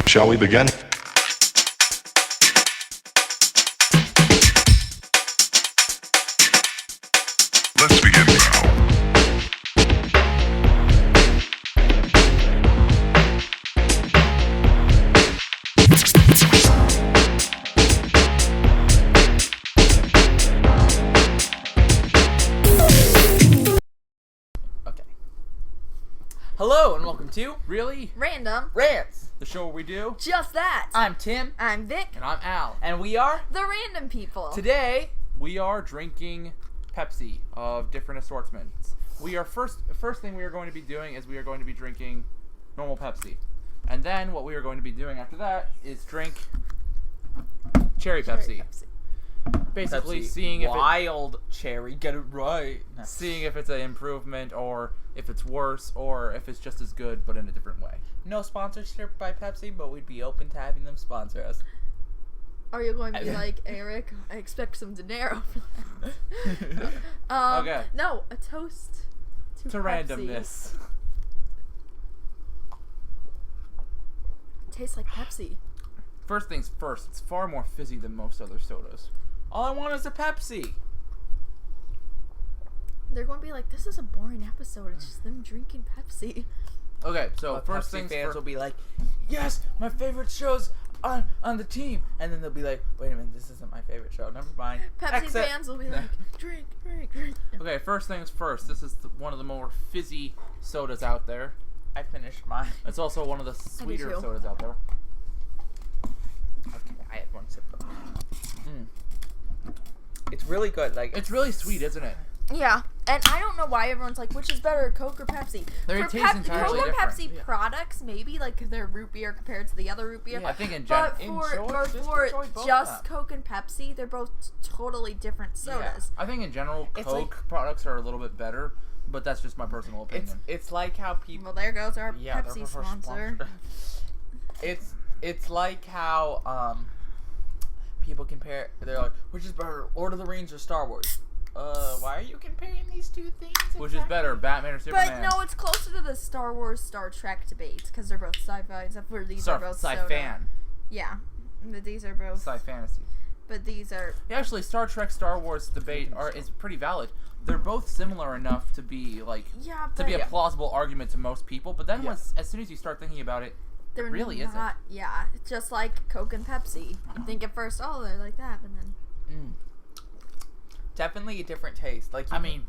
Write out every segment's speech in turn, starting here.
Shall we begin? Let's begin now. Okay. Hello and welcome to Really? Random. Rants. The show where we do? Just that. I'm Tim, I'm Vic. And I'm Al. and we are The random people. today. We are drinking Pepsi of different assortments. We are first thing we are going to be doing is we are going to be drinking normal Pepsi. And then what we are going to be doing after that is drink cherry Pepsi. Basically Pepsi seeing if wild cherry. Get it right. seeing if it's an improvement or if it's worse or if it's just as good but in a different way. No sponsorship by Pepsi, but we'd be open to having them sponsor us. Are you going to be like, Eric, I expect some dinero for that. Okay. No, a toast to To Pepsi. randomness. Tastes like Pepsi. First things first, it's far more fizzy than most other sodas. All I want is a Pepsi. They're going to be like, this is a boring episode. It's just them drinking Pepsi. Okay, so But first Pepsi things fans first. will be like, yes, my favorite show's on the team, and then they'll be like, wait a minute, this isn't my favorite show. Never mind. Pepsi Exit. fans will be like, drink, drink, drink. Okay, first things first. This is one of the more fizzy sodas out there. I finished mine. It's also one of the sweeter too. sodas out there. Okay, I had one sip. It's really good. Like It's really sweet, isn't it? Yeah, and I don't know why everyone's like, which is better, Coke or Pepsi? Their For taste entirely Coke or different. Pepsi Yeah. products, maybe, like, 'cause they're root beer compared to the other root beer. I think in But general. for just for enjoy both just of them. Coke and Pepsi, they're both totally different sodas. I think in general, It's Coke products are a little bit better, but that's just my personal opinion. It's like how people. Well, there goes our Yeah, they're Pepsi our first sponsor. It's like how people compare. They're like, which is better, Lord of the Rings or Star Wars? Why are you comparing these two things? Which is better, Batman or Superman? But no, it's closer to the Star Wars, Star Trek debate, because they're both sci-fi, except for these are both soda. Sci-fan. Yeah, but these are both. Sci-fantasy. But these are. Yeah, actually, Star Trek, Star Wars debate is pretty valid. They're both similar enough to be like Yeah, but to be a plausible argument to most people. But then Yeah. as soon as you start thinking about it, they're it really not, isn't. Yeah, it's just like Coke and Pepsi. You think at first, oh, they're like that, but then. Definitely a different taste. Like I mean,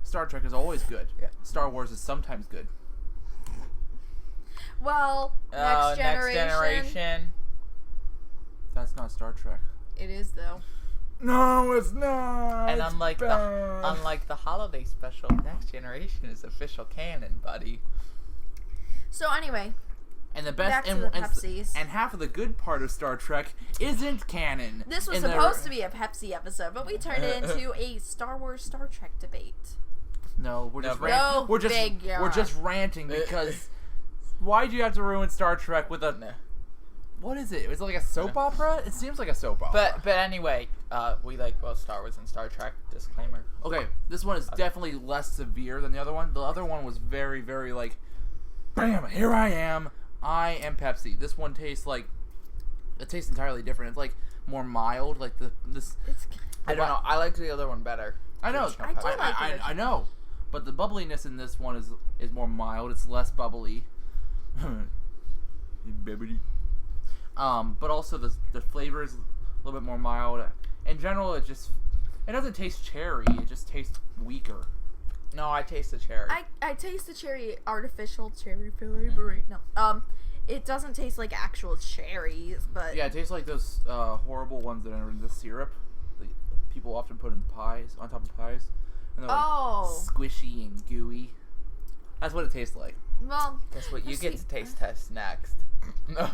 Star Trek is always good. Yeah. Star Wars is sometimes good. Well, Next Generation. That's not Star Trek. It is though. No, it's not. And unlike the holiday special, Next Generation is official canon, buddy. So anyway, And the best back to and, the and, Pepsis. and half of the good part of Star Trek isn't canon. This was supposed to be a Pepsi episode, but we turned it into a Star Wars Star Trek debate. No, we're just No, no, we're just big we're just ranting because why'd you have to ruin Star Trek with a what is it? Is it like a soap opera? It seems like a soap opera. But anyway, we like both Star Wars and Star Trek. Disclaimer. Okay, this one is definitely less severe than the other one. The other one was very, very like, bam, here I am Pepsi. This one tastes like, it tastes entirely different. It's like more mild, like this. It's. I don't know. I like the other one better. I know, I do like the original. I know, but the bubbliness in this one is more mild. It's less bubbly. Bubbly. But also the flavor is a little bit more mild. In general, it doesn't taste cherry. It just tastes weaker. No, I taste the cherry. I taste the artificial cherry flavoring. No, it doesn't taste like actual cherries, but Yeah, it tastes like those horrible ones that are in the syrup that people often put in pies, on top of pies. And they're like squishy and gooey. That's what it tastes like. well, Guess what? You let's get see. to taste test next. No.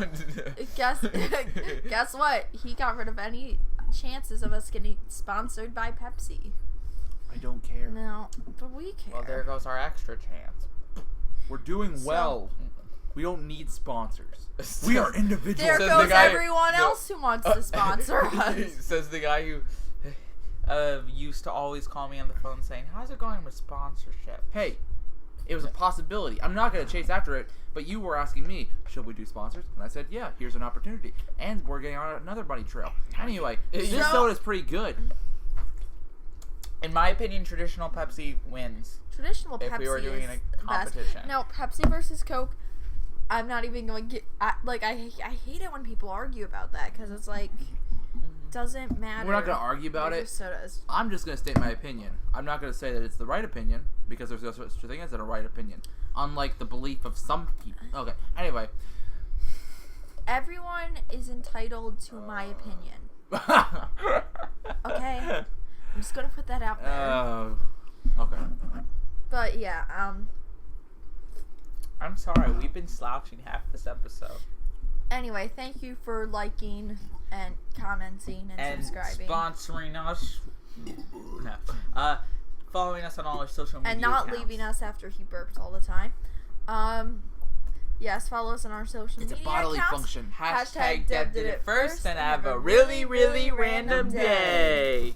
guess what? He got rid of any chances of us getting sponsored by Pepsi. I don't care. No, but we care. Well, there goes our extra chance. We're doing So- well. We don't need sponsors. We are individuals. There Says goes the guy- everyone no. else who wants to sponsor us. Says the guy who used to always call me on the phone saying, "How's it going with sponsorship?" Hey, It was a possibility. I'm not going to chase after it, but you were asking me, should we do sponsors? And I said, yeah, here's an opportunity. And we're getting on another bunny trail. Anyway, this soda is pretty good. In my opinion, traditional Pepsi wins. Traditional Pepsi If we were doing is a the best. competition. No, Pepsi versus Coke. I'm not even going to get... I hate it when people argue about that, because it's like... doesn't matter. We're not going to argue about They're it. just sodas. I'm just going to state my opinion. I'm not going to say that it's the right opinion, because there's no such thing as a right opinion. Unlike the belief of some people. Okay, anyway. Everyone is entitled to my opinion. Okay? I'm just going to put that out there. Okay. But yeah, I'm sorry, we've been slouching half this episode. anyway, thank you for liking and commenting and subscribing. Sponsoring us. No. Following us on all our social media And not accounts. leaving us after he burps all the time. Yes, follow us on our social It's media a bodily accounts. function. Hashtag Deb did it first, and have a really, really random day.